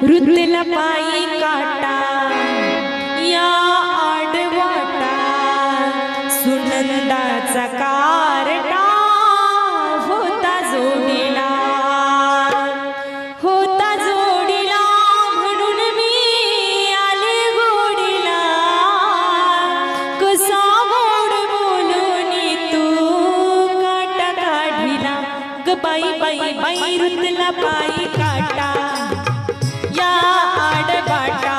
रुतला पायी काटा या आडवाटा सुनंदाचा कारटा होता जोडीला म्हणून मी आले गोडीला कसा गोड बोलून तू काटा काढिला ग बाई बाई बाई रुतला पायी काटा या आडवाटा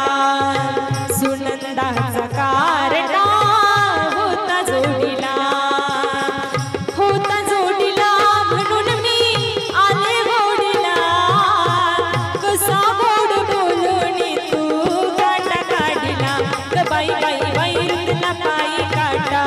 सुनंदाचा कारटा होता जोडीला म्हणून मी आले गोडीला कसा गोड बोलून तू काटा काढिला ग बाई बाई बाई रुतला पायी काटा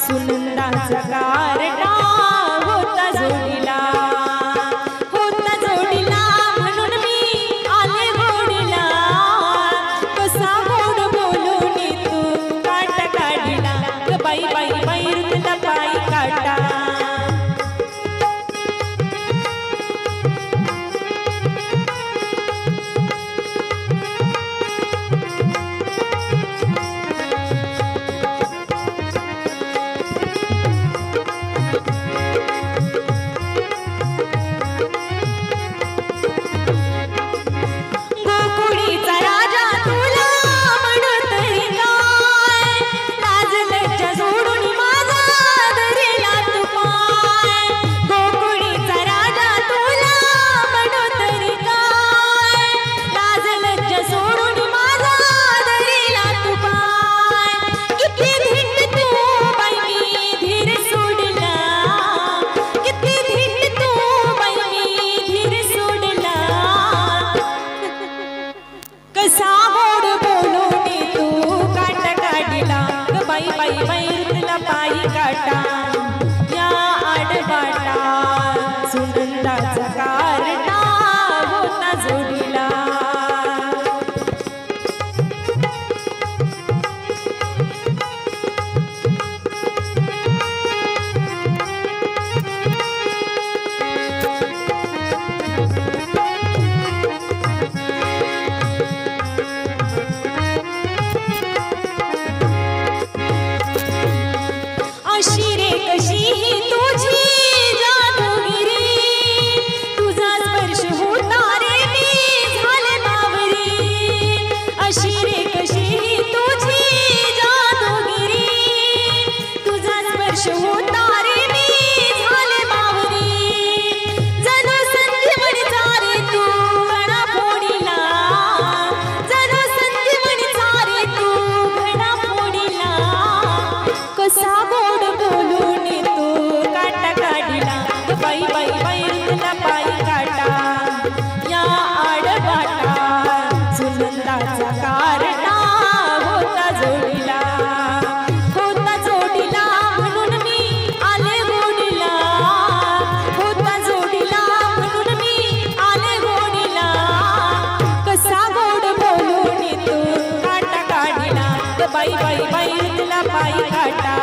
सुनंदाचा कारटा होता जोडीला म्हणून मी आले गोडीला कसा गोड बोलून तू काटा काढिला ग बाई बाई बाई रुतला पायी काटा कसा गोड बोलून तू काटा काढिला ग बाई बाई बाई रुतला पायी काटा या आडवाटा सुनंदाचा कारटा होता जोडीला अशी रे कशी ही तुझी जादूगिरी तुझा स्पर्श होता रे मी झाले बावरी अशी रे कशी ही तुझी जादूगिरी तुझा स्पर्श होता रे मी झाले बावरी जणू संजीवनीचा रे तू घडा फोडीला जणू संजीवनीचा रे तू घडा फोडीला कसा गोड बोलून तू काटा काढिला ग बाई बाई बाई रुतला पायी काटा या आडवाटा सुनंदाचा कारटा होता जोडीला म्हणून मी आले गोडीला म्हणून मी आले गोडीला कसा गोड बोलून तू काटा काढिला ग बाई बाई बाई रुतला पायी काटा